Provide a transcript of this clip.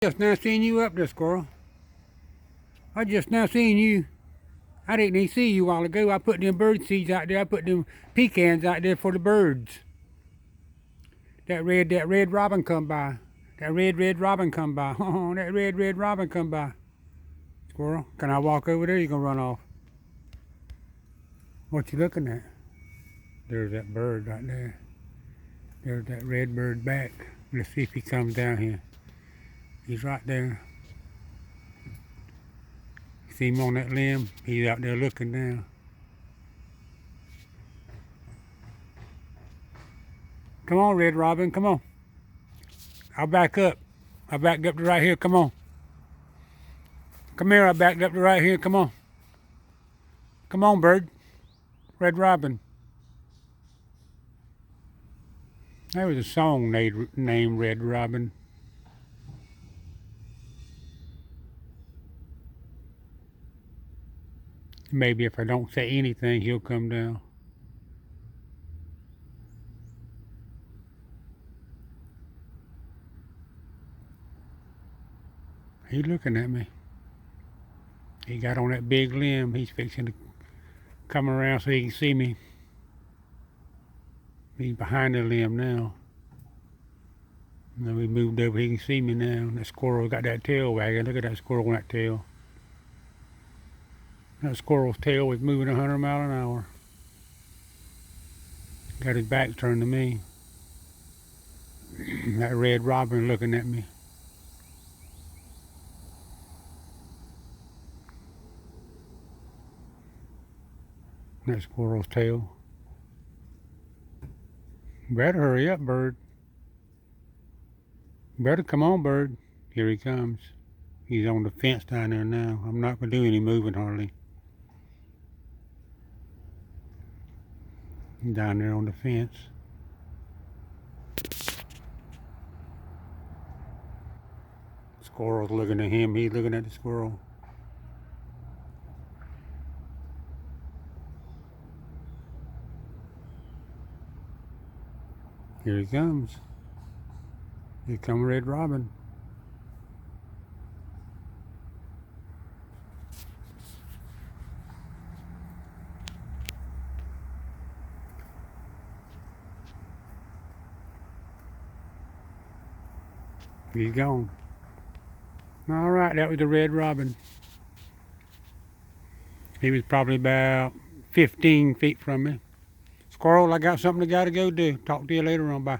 Just now seen you up there, Squirrel. I just now seen you. I didn't even see you a while ago. I put them bird seeds out there. I put them pecans out there for the birds. That red robin come by. That red robin come by. Oh, that red robin come by. Squirrel, can I walk over there? You gonna run off? What you looking at? There's that bird right there. There's that red bird back. Let's see if he comes down here. He's right there. See him on that limb? He's out there looking down. Come on, Red Robin, come on. I'll back up. I'll back up to right here, come on. Come here, I backed up to right here, come on. Come on, bird. Red Robin. There was a song named Red Robin. Maybe if I don't say anything, he'll come down. He's looking at me. He got on that big limb. He's fixing to come around so he can see me. He's behind the limb now. Now we moved over, he can see me now. That squirrel got that tail wagging. Look at that squirrel on that tail. That squirrel's tail was moving 100 miles an hour. Got his back turned to me. That red robin looking at me. That squirrel's tail. Better hurry up, bird. Better come on, bird. Here he comes. He's on the fence down there now. I'm not going to do any moving hardly. He's down there on the fence. Squirrel's looking at him. He's looking at the squirrel. Here he comes. Here comes Red Robin. He's gone. All right, that was the Red Robin. He was probably about 15 feet from me. Squirrel, I got something I gotta go do. Talk to you later on. Bye.